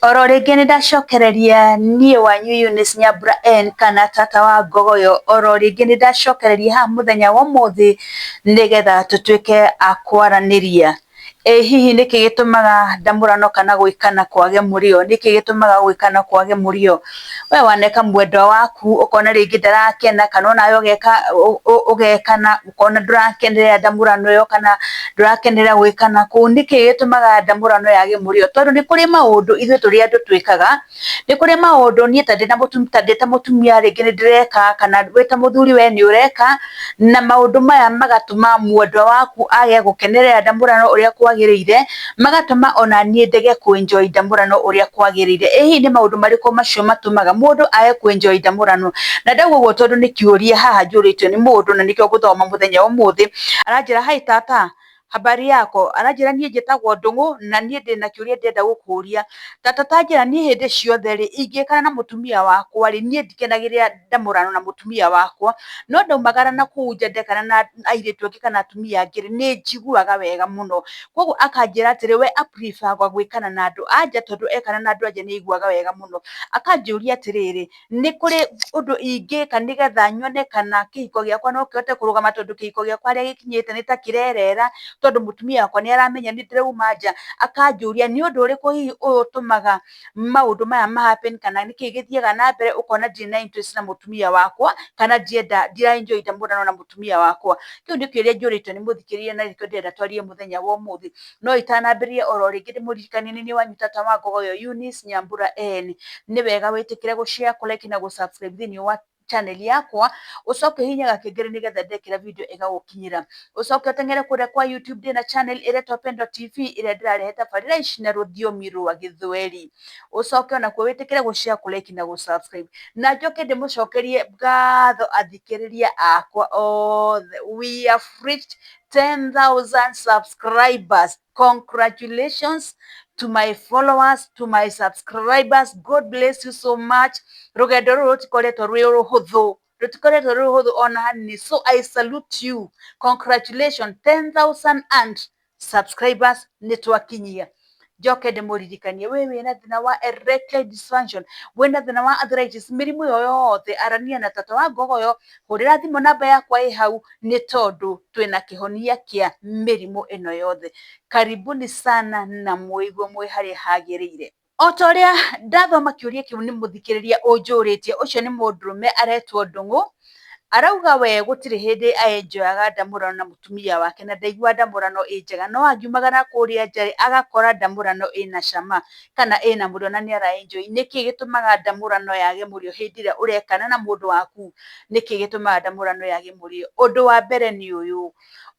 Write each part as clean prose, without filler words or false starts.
Oro rĩngĩ nĩ ndacokereria niĩ wanyu Eunice Nyambura N kana tata wa Ngogoyo. Oro rĩngĩ nĩ ndacokereria haha mũthenya wa ũmũthĩ nĩgetha tũtuĩke a kwaranĩria. Hihi nĩkĩ gĩtũmaga ndamũrano kana gwĩkana kwage mũrĩo? Nĩkĩ gĩtũmaga gwĩkana kwage mũrĩo? We waneka mwendwa waku ũkona rĩngĩ ndarakena, kana onawe ũgekana ũkona ndũrakenerera ndamũrano ĩyo kana ndũrakenerera gwĩkana kũu. Nĩkĩ gĩtũmaga ndamũrano yage mũrĩo? Tondũ nĩ kũrĩ maũndũ ithuĩ tũrĩ andũ twĩkaga, nĩ kũrĩ maũndũ niĩ ndĩ ta mũtumia rĩngĩ nĩ ndĩreka, kana wĩ ta mũthuri we nĩ ũreka, na maũndũ maya magatũma mwendwa waku age gũkenerera ndamũrano ũrĩa kwagĩrĩire, magatũma ona niĩ ndege kũ enjoy ndamũrano ũrĩa kwagĩrĩire. Hihi nĩ maũndũ marĩkũ macio matũmaga mũndũ age kũ enjoy ndamũrano? Na ndauga ũguo tondũ nĩ kĩũria haha njũrĩtio nĩ mũndũ na nĩkĩo ngũthoma mũthenya wa ũmũthĩ. Aranjĩra hi tata, habari yako? Aranjĩra niĩ njĩtagwo Ndũng'ũ na niĩ ndĩna kĩũria ndĩrenda gũkũria. Tata tanjĩra niĩ hĩndĩ ciothe rĩ, ingĩkara na mũtumia wakwa rĩ, niĩ ndikenagĩrĩra ndamũrano na mũtumia wakwa, no ndaumagara na kũu nja ndekana na airĩtu angĩ kana atumia angĩ rĩ, nĩ njiguaga wega mũno. Koguo akanjĩra atĩrĩ we a prefer gwĩkana na andũ a nja, tondũ ekana na andũ a nja nĩ aiguaga wega mũno. Akanjũria atĩrĩrĩ, nĩ kũrĩ ũndũ ingĩka nĩgetha nyone kana kĩhiko gĩakwa no kĩhote kũrũgama, tondũ kĩhiko gĩakwa harĩa gĩkinyĩte nĩ ta kĩrerera, tondũ mũtumia wakwa nĩ aramenya nĩ ndĩrauma nja. Akanjũria nĩ ũndũ ũrĩkũ hihi ũyũ ũtũmaga maũndũ maya ma happen, kana nĩkĩ gĩthiaga na mbere ũkona ndirĩ na interest na mũtumia wakwa, kana ndira enjoy ndamũrano na mũtumia wakwa. Kĩu nĩ kĩũria njũrĩtio nĩ mũthikĩrĩria na nĩkĩo ndĩrenda twarĩrie mũthenya wa ũmũthĩ. No itanambĩrĩria oro rĩngĩ ndĩmũririkanie nĩ niĩ wanyu tata wa Ngogoyo Eunice Nyambura N. Nĩ wega wĩtĩkĩre gũ-share, kũ-like na gũ-subscribe thĩinĩ wa channel yakwa, ũcoke hihinya gakengere nĩgetha ndekĩra video ĩgagũkinyĩra. Ũcoke ũteng'ere kũrĩa kwa YouTube ndĩna channel ĩretwo Pendo TV ĩrĩa ndĩrarehe tabarĩra ici na rũthiomi rwa Gĩthweri. Ũcoke onakuo wĩtĩkĩre gũ-share, kũ-like na gũ-subscribe. Na njoke ndĩmũcokerie ngatho athikĩrĩria akwa othe. We have reached 10,000 subscribers. Congratulations to my followers, to my subscribers. God bless you so much. Rũgendo rũrũ rũtikoretwo rwĩ rũhũthũ ona hanini. So I salute you. Congratulations, 10,000 and subscribers nĩ twakinyia. Njoke ndĩmũririkanie we wĩna thĩna wa erectile dysfunction, wĩna thĩna wa arthritis, mĩrimũ ĩyo yothe, arania na tata wa Ngogoyo. Hũrĩra thimũ namba yakwa ĩ hau, nĩ tondũ twĩna kĩhonia kĩa mĩrimũ ĩno yothe. Karibuni sana na mũigue mwĩ harĩa hagĩrĩire. O ta ũrĩa ndathoma kĩũria kĩu nĩ mũthikĩrĩria ũnjũrĩtie, ũcio nĩ mũndũrũme aretwo Ndũng'ũ. Arauga we gũtirĩ hĩndĩ aenjoyaga ndamũrano na mũtumia wake, na ndaigua ndamũrano ĩ njega, no angiumagara kũrĩa nja agakora ndamũrano ĩna cama kana ĩna mũrĩo na nĩ araenjoy. Nĩkĩ gĩtũmaga ndamũrano yage mũrĩo hĩndĩ ĩrĩa ũrekana na mũndũ waku? Nĩkĩ gĩtũmaga ndamũrano yage mũrĩo? Ũndũ wa mbere nĩ ũyũ.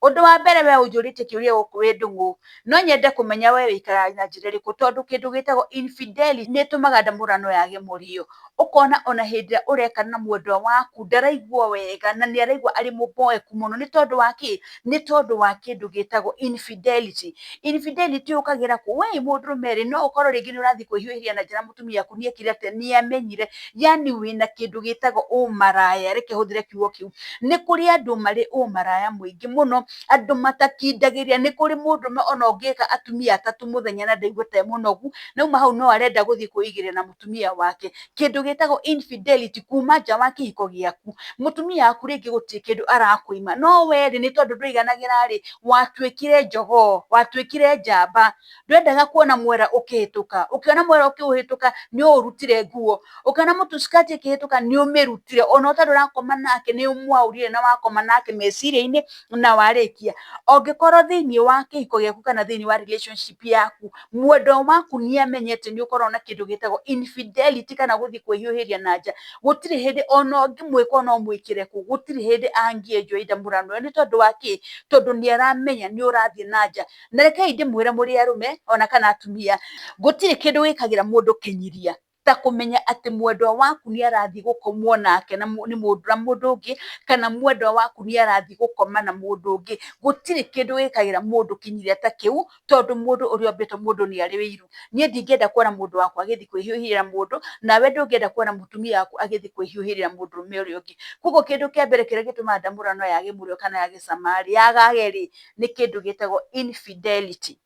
Ũndũ wa mbere we ũnjũrĩtie kĩũria gũkũ wĩ Ndũng'ũ, no nyende kũmenya we wĩikaraga na njĩra ĩrĩkũ, tondũ kĩndũ gĩtagwo infidelity nĩ ĩtũmaga ndamũrano yage mũrĩo. Ũkona ona hĩndĩ ĩrĩa ũrekana na mwendwa waku ndaraigua wega na nĩ araigua arĩ mũboeku mũno. Nĩ tondũ wa kĩ? Nĩ tondũ wa kĩndũ gĩtagwo infidelity. Infidelity yũkagĩra kũ? We mũndũrũme rĩ, no ũkorwo rĩngĩ nĩ ũrathiĩ kwĩhiũhĩria na njĩra mũtumia waku nĩ ekire atĩa, nĩ amenyire, yani wĩna kĩndũ gĩtagwo ũmaraya, reke hũthĩre kiugo kĩu. Nĩ kũrĩ andũ marĩ ũmaraya mũingĩ mũno, andũ matakindagĩria. Nĩ kũrĩ mũndũrũme ona ũngĩka atumia atatũ mũthenya na ndaigue ta mũnogu, nauma hau no arenda gũthiĩ kwĩigĩrĩra na mũtumia wake. Kĩndũ gĩtagwo infidelity kuma nja wa kĩhiko gĩaku. Mũtumia waku rĩngĩ gũtirĩ kĩndũ arakũima, no we rĩ, nĩ tondũ ndũiganagĩra rĩ, watuĩkire njogoo, watuĩkire njamba. Ndwendaga kuona mwera ũkĩhĩtũka, ũkĩona mwera ũkĩũhĩtũka nĩ ũrutire nguo, ũkĩona mũtuskati ĩkĩhĩtũka nĩ ũmĩrutire, ona ũtarĩ ũrakoma nake nĩ ũmwaurire na wakoma nake meciria-inĩ na warĩkia. Ũngĩkorwo thĩinĩ wa kĩhiko gĩaku kana thĩinĩ wa relationship yaku, mwendwa waku nĩ amenyete nĩ ũkoragwo na kĩndũ gĩtagwo infidelity kana gũthiĩ kwĩhiũhĩria na nja, gũtirĩ hĩndĩ ona ũngĩmwĩka ona ũmwĩkĩre kũ, gũtirĩ hĩndĩ angĩenjoy ndamũrano ĩyo. Nĩ tondũ wa kĩ? Tondũ nĩ aramenya nĩ ũrathiĩ na nja. Na rekei ndĩmwĩre mũrĩ arũme ona kana atumia, gũtirĩ kĩndũ gĩkagĩra mũndũ kĩnyiria ta kũmenya atĩ mwendwa waku nĩ arathiĩ gũkomwo nake na mũndũ ũngĩ, kana mwendwa waku nĩ arathiĩ gũkoma na mũndũ ũngĩ. Gũtirĩ kĩndũ gĩkagĩra mũndũ kĩnyiria ta kĩu, tondũ mũndũ ũrĩa ombĩtwo mũndũ nĩ arĩ wĩiru. Niĩ ndingĩenda kuona mũndũ wakwa agĩthiĩ kwĩhiũhĩria mũndũ, nawe ndũngĩenda kuona mũtumia waku agĩthiĩ kwĩhiũhĩria mũndũrũme ũrĩa ũngĩ. Koguo kĩndũ kĩa mbere kĩrĩa gĩtũmaga ndamũrano yage mũrĩo kana yage cama rĩ, yagage rĩ, nĩ kĩndũ gĩtagwo infidelity.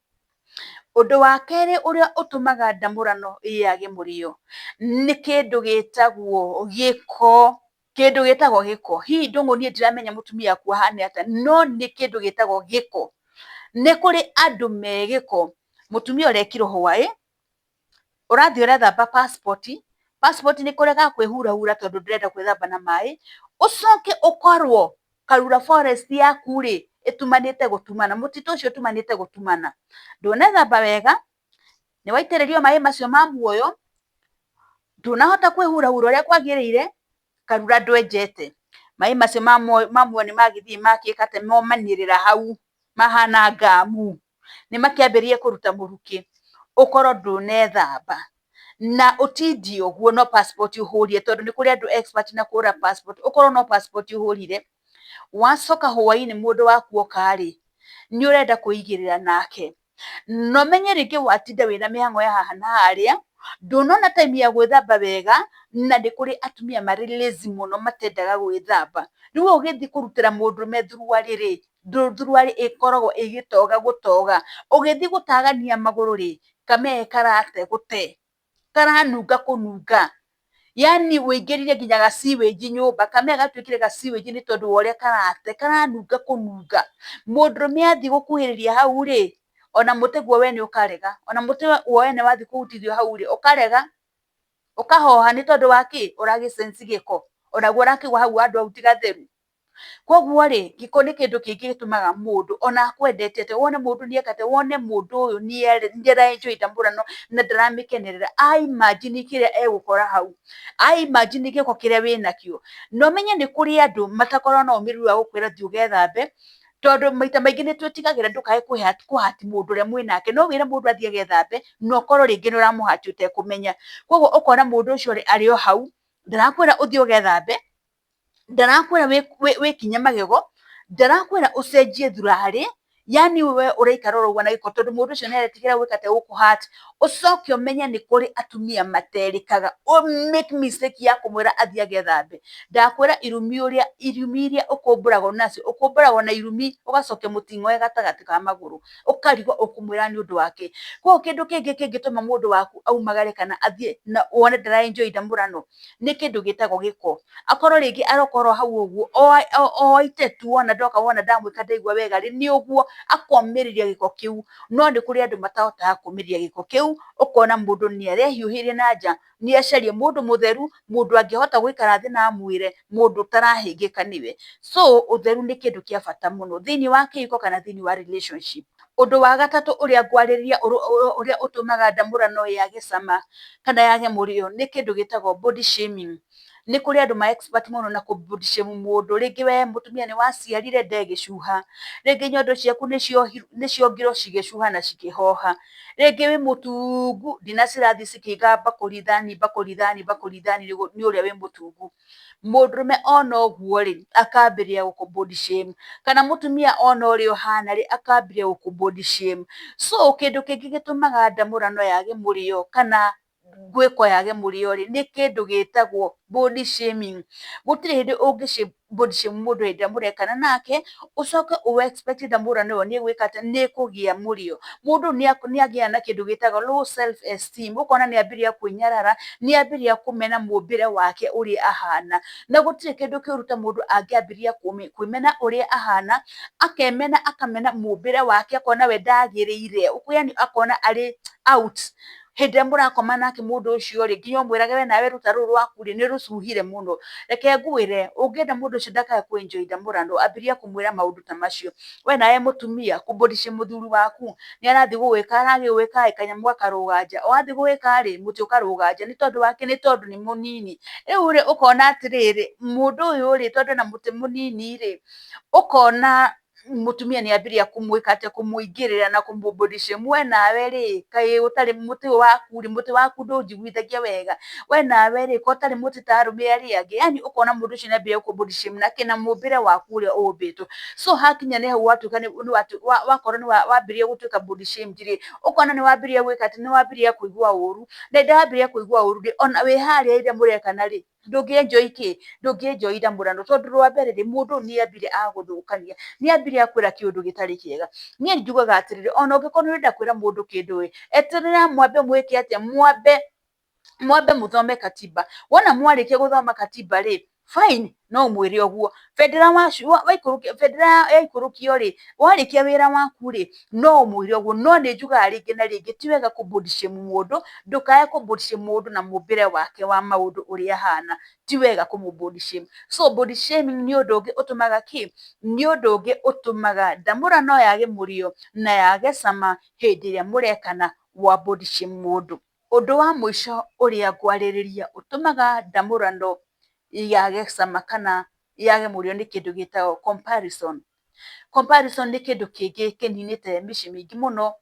Undu wa keri uria utumaga ndamurano yage murio ni kindu gitagwo giko. Kindu gitagwo giko. Hihi ndungu nie ndiramenya mutumia aku ahana ata, no ni kindu gitagwo giko. Ni kuri andu me giko. Mutumia urekirwo hwai, urathie urethamba passport ni kurega kwihurahura tondu ndirenda kwithamba na mai, ucoke ukorwo Karura forest yaku ri itumanite gutumana, mutito ucio utumanite gutumana, ndunethamba wega, ni waitiririo mai macio ma muoyo, ndunahota kwihurahura uria kwagirire, Karura ndwenjete. Mai macio ma muoyo ni magithie makikate momanirira hau mahana ngamu, ni makiambirie kuruta muruki, ukorwo ndunethamba na utindie uguo no passport uhurire, tondu ni kuri andu expert na kuhura passport. Ukorwo no passport uhurire, wacoka hwaini mundu waku oka ri, ni urenda kuigirira nake, no menye ringi watinda wina mihango ya haha na haria, ndunona time ya gwithamba wega, na ni kuri atumia mari lazy muno matendaga gwithamba. Riu ugithii kurutira mundurume thuruari ri, thuruari ikoragwo igitoga gutoga, ugithii gutagania maguru ri, kamee karate gute, karanunga kununga, yani uingirire nginya ga sewage nyumba, kamee gatuikire ga sewage ni tondu wa uria karate, karanunga kununga. Mundurume athii gukuhiriria hau ri, ona muti guo we ni ukarega, ona muti guo wene wathii kuhutithio hau ri ukarega, ukahoha ni tondu wa ki, uragi sense giko, onaguo urakigwa hau handu hau ti gatheru. Koguo ri giko ni kindu kingi gitumaga mundu ona akwendete atia, wone mundu niekate, wone mundu uyu ni enjoy ndamurano na ndaramikenerera, imagine kiria egukora hau, imagine giko kiria winakio. No menye ni kuri andu matakorwo na umiru wa gukwira thii ugethambe, tondu maita maingi ni twitigagira ndukae kuhati mundu uria mwinake, no wire mundu athie agethambe na ukorwo ringi ni uramuhati utekumenya. Koguo ukona mundu ucio ari o hau, ndarakwira uthie ugethambe, ndarakwira wikinye magego, ndarakwira ucenjie thurari, yani we uraikara uguo na giko tondu mundu ucio ni aretigira gwikate gukuhati. Ucoke umenye ni kuri atumia materikaga, make mistake ya kumwira athie agethambe. Ndakwira irumi iria ukumburagwo nacio, ukumburagwo na irumi ugacokia muting'oe gatagati ka maguru, ukarigwo ukumwira ni undu wake. Koguo kindu kingi kingituma mundu waku aumagare kana athie na wone ndara enjoy ndamurano ni kindu gitagwo giko. Akorwo ringi arokorwo hau uguo oite tu, wona ndoka wona ndamwika ndaigua wega ri, ni uguo akomiriria giko kiu. No ni kuri andu matahotaga kumiriria giko kiu, ukona mundu ni arehiuhirie na nja, ni acarie mundu mutheru, mundu angihota guikara thi na amwire mundu utarahingika niwe. So utheru ni kindu kia bata muno thiini wa kihiko kana thiini wa relationship. Undu wa gatatu uria ngwariria uria utumaga ndamurano yage cama kana yage murio ni kindu gitagwo body shaming. Ni kuri andu ma expert muno na ku body shame mundu. Ringi we mutumia ni waciarire ndegicuha, ringi nyondo ciaku nicio ngiro cigicuha na cikihoha, ringi wi mutungu ndina cirathie cikiiga bakuri thani ni uria wi mutungu. Mundurume ona uguo ri akambiria guku body shame, kana mutumia ona uria uhana ri akambiria guku body shame. So kindu kingi gitumaga ndamurano yage murio kana gwiko yage murio ri ni kindu gitagwo body shaming. Gutiri hindi ungi body shame mundu hindi murekana nake ucoke u expect ndamurano iyo ni gwika atia, ni kugia murio. Mundu ni agia na kindu gitagwo low self esteem, ukona ni ambiria kwinyarara, ni ambiria kumena mumbire wake uria ahana, na gutiri kindu kiuruta mundu angiambiria kwimena uria ahana, akemena akamena mumbire wake, akona we ndagiriire, yani akona ari out. Hindi ria murakoma nake mundu ucio ri, nginya umwirage we nawe ruta ruru rwaku ri ni rucuhire muno. Reke ngwire ungienda mundu ucio ndakae ku enjoy ndamurano, ambiria kumwira maundu ta macio. We nawe mutumia ku body shame muthuri waku ni arathie gugwika, aragigwika kanyamu gakaruganja, wathie gugwika ri muti ukaruganja ni tondu wake, ni tondu ni munini. Riu ri ukona atiriri mundu uyu ri tondu na muti munini ri, ukona mutumia ni ambiria kumwika atia, kumuingirira na kumu body shame. We nawe ri kai utari muti waku ri, muti waku ndunjiguithagia wega, we nawe ri ko utari muti ta arume aria angi, yani ukona mundu ucio ni ambiria guku body shame na kina mumbire waku uria umbitwo. So hakinya ni hau watuika ni wakorwo ni wambiria gutuika body shame ri, ukona ni wambiria gwika atia, ni wambiria kuigua uru, na ndambiria kuigua uru ri, ona wi haria ira murekana ri ndũngĩenjoy ndũngĩenjoy ndamũrano tondũ rwa mbere mũndũ nĩambire agũthũkania, nĩambire akwĩra kĩũndũ gĩtarĩ kĩega. Niĩ njugaga atĩrĩrĩ, ona ũngĩkorwo nĩũrenda kwĩra mũndũ kĩndũ eterera mwambe mwĩke atĩa, mwambe mũthome katiba. Wona mwarĩkia gũthoma katiba fine, no mwĩre ũguo. Bendera yaikũrũkio warĩkia wĩra waku no mwĩre ũguo. No nĩ njugaga rĩngĩ na rĩngĩ ti wega kũ body shame mũndũ, ndũkae kũ body shame mũndũ na mũmbĩre wake wa maũndũ ũrĩa ahana, ti wega kũmũ body shame. So body shaming nĩ ũndũ ũngĩ ũtũmaga nĩ ũndũ ũngĩ ũtũmaga ndamũrano yage mũrĩo na yage cama hĩndĩ ĩrĩa mũrekana wa body shame mũndũ. Ũndũ wa mũico ũrĩa ngwarĩrĩria ũtũmaga ndamũrano yage cama kana yage mũrĩo nĩ kĩndũ gĩtagwo comparison. Comparison nĩ kĩndũ kĩngĩ kĩninĩte mĩciĩ mĩingĩ mũno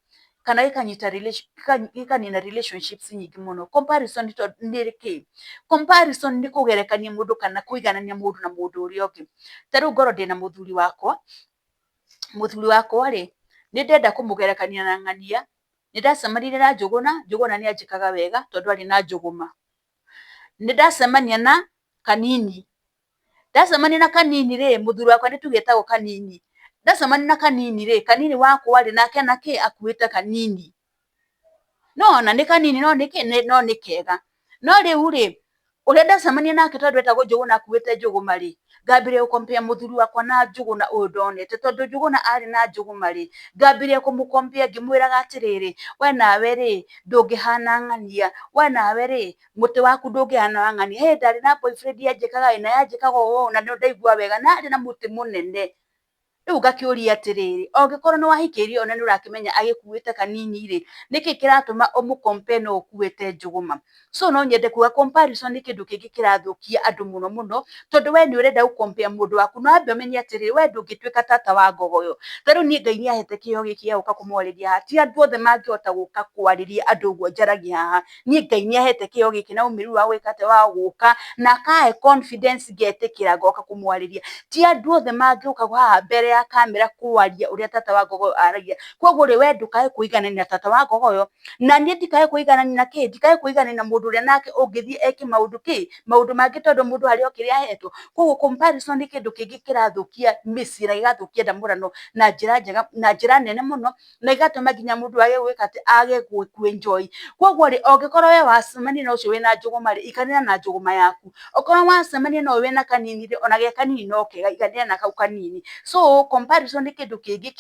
kana gĩkanina relationships nyingĩ mũno. Comparison nĩ kĩĩ? Comparison nĩ kũgerekania mũndũ kana kũiganania mũndũ na mũndũ ũrĩa ũngĩ. Ta rĩu ngorwo ndĩna mũthuri wakwa nĩndenda kũmũgerekania na ng'ania, nĩndacemanirie na Njũgũna nĩ anjĩkaga wega tondũ arĩ na Njũgũma. Nĩndacemania na Kanini, ndacemania na Kanini mũthuri wakwa nĩ tuge etagwo Kanini, ndacemania na Kanini Kanini wakwa nake akuĩte Kanini. Nĩwona nĩ kanini no nĩ kega. No rĩu ũrĩa ndacemania nake tondũ etagwo Njũgũna akuĩte Njũgũma ngambĩrĩria gũ compare mũthuri wakwa na Njũgũna ũyũ ndonete. Tondũ Njũgũna arĩ na Njũgũma ngambĩrĩria kũmũ compare ngĩmwĩraga atĩrĩrĩ, we nawe ndũngĩhana ng'ania, we nawe mũtĩ waku ndũngĩhana wa ng'ania. Ndarĩ na boyfriend yanjĩkaga na yanjĩkaga ũũ na ndaigua wega na arĩ na mũtĩ mũnene. Rĩu ngakĩũria atĩrĩrĩ, ũngĩkorwo nĩ wahikĩirie na nĩũrakĩmenya agĩkuĩte Kanini nĩkĩ kĩratũma ũmũ compare na ũkuĩte Njũgũma? So no nyende kuga comparison nĩ kĩndũ kĩngĩ kĩrathũkia andũ mũno mũno, tondũ we nĩũrenda gũ compare mũndũ waku na wambe ũmenye atĩrĩrĩ, we ndũngĩtuĩka tata wa ngogoyo. Ta rĩu niĩ Ngai nĩahete kĩheo gĩkĩ gĩa gũka kũmwarĩria haha, ti andũ othe mangĩhota gũka kwarĩria andũ ũguo njaragia haha. Niĩ Ngai nĩahete kĩheo gĩkĩ na ũmĩrĩru wa gwĩka atĩa, wa gũka na akahe confidence ngetĩkĩra ngoka kũmwarĩria. Ti andũ othe mangĩũka haha mbere ya kamera kwaria ũrĩa tata wa ngogoyo aragia. Koguo we ndũkae kũiganania na tata wa ngogoyo, na niĩ ndikae kũiganania na ndikae kũiganania na mũndũ ũrĩa nake ũngĩthiĩ eke maũndũ mangĩ tondũ mũndũ harĩ o kĩrĩa ahetwo. Koguo comparison nĩ kĩndũ kĩngĩ kĩrathũkia mĩciĩ na gĩgathũkia ndamũrano na njĩra nene mũno, na igatũma nginya mũndũ age gwĩ enjoy. Koguo ũngĩkorwo we wacemania na ũcio wĩna Njũgũma iganĩra na Njũgũma yaku. Okorwo wacemania na ũyũ wĩna Kanini ona ge kanini no kega, iganĩra na kau kanini. So comparison nĩ kĩndũ kĩngĩ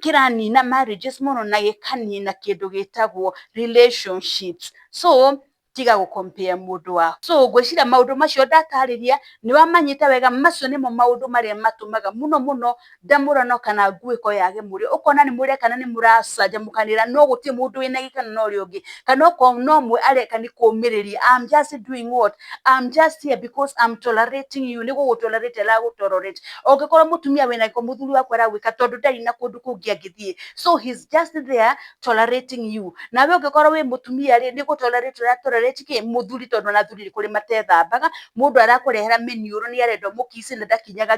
kĩranina marriages mũno na gĩkanina kĩndũ gĩtagwo relationships. So tiga gũ compare mũndũ waku. So ngwĩciria maũndũ macio ndatarĩria nĩwamanyita wega. Macio nĩmo maũndũ marĩa matũmaga mũno mũno ndamũrano kana nguĩko yage mũrĩo. Ũkona nĩmũrekana nĩmũracanjamũkanĩra no gũtirĩ mũndũ wĩna gĩkeno na ũrĩa ũngĩ, kana okorwo no ũmwe areka nĩ kũũmĩrĩria, I'm just doing what, I'm just here because I'm tolerating you. Nĩ gũgũ tolerate aragũ tolerate. Ũngĩkorwo mũtumia wĩna gĩko mũthuri waku aragwĩka tondũ ndarĩ na kũndũ kũngĩ angĩthiĩ, so he's just there tolerating you. Nawe ũngĩkorwo wĩ mũtumia nĩ gũ tolerate ũra tolerate mũthuri, tondũ ona athuri kũrĩ matethambaga, mũndũ arakũrehera mĩniũrũ nĩarenda ũmũ kiss na ndakinyaga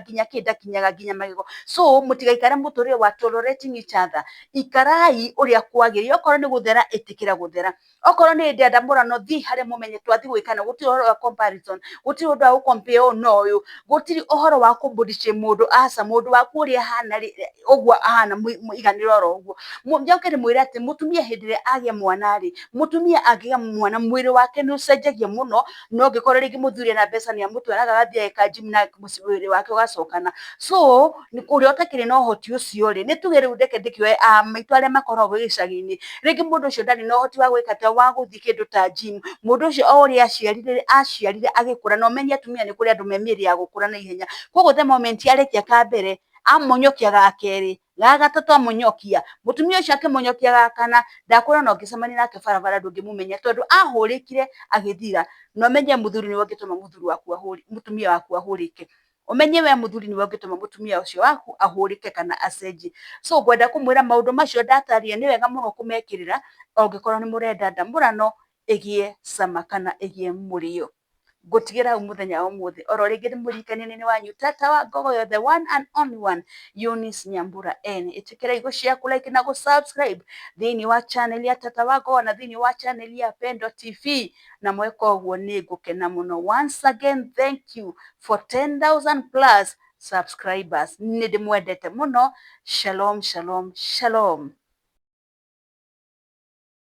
nginya magego. So mũtigaikare mũtũrĩre wa tolerating each other. Ikarai ũrĩa kwagĩrĩire. Okorwo nĩ gũthera ĩtĩkĩra gũthera, okorwo nĩ hĩndĩ ya ndamũrano thiĩ harĩa mũmenye twathiĩ gwĩkana. Gũtirĩ ũhoro wa comparison, gũtirĩ ũndũ wa gũ compare ũyũ na ũyũ, gũtirĩ ũhoro wa kũ body shame mũndũ. Aca, mũndũ waku ũrĩa ahana ũguo ahana mũiganĩre oro ũguo. Njoke ndĩmwĩre atĩ mũtumia hĩndĩ ĩrĩa agĩa mwana mũtumia angĩgĩa mwana mwĩrĩ wake nĩũcenjagia mũno. No ũngĩkorwo rĩngĩ mũthuri ena mbeca nĩamũtwaraga agathiĩ ageka gym na mwĩrĩ wake ũgacokana. So ũrĩa ũtakĩrĩ na ũhoti ũcio nĩ tuge rĩu ndeke ndĩkĩoe maitũ arĩa makoragwo gĩcagi-inĩ, rĩngĩ mũndũ ũcio ndarĩ na ũhoti wa gwĩka atĩa, wa gũthiĩ kĩndũ ta gym. Mũndũ ũcio o ũrĩa aciarire agĩkũra, na ũmenye atumia nĩ kũrĩ andũ me mĩĩrĩ ya gũkũra na ihenya. Koguo the moment arĩkia ka mbere amonyokia ga kerĩ, ga gatatũ amonyokia, mũtumia ũcio akĩmonyokia ga kana, ndakwĩra ũngĩcemania nake barabara ndũngĩmũmenya tondũ ahũrĩkire agĩthira. Na ũmenye mũthuri nĩwe ũngĩtũma mũtumia waku ahũrĩke. Ũmenye we mũthuri nĩwe ũngĩtũma mũtumia ũcio waku ahũrĩke kana acenjie. So ngwenda kũmwĩra maũndũ macio ndatarĩria nĩ wega mũno kũmekĩrĩra ũngĩkorwo nĩ mũrenda ndamũrano ĩgĩe cama kana ĩgĩe mũrĩo. ngutigira muthenya wa muthi oro ringi ndimuririkanie ni wanyu tata wa Ngogoyo, the one and only one, Eunice Nyambura N. Itikira igushia like na subscribe thiini wa channel ya tata wa Ngogoyo na thiini wa channel ya Pendo TV na mweka uguo ni ngukena muno. Once again, thank you for 10,000 plus subscribers. Ni ndimwendete muno. Shalom, shalom, shalom.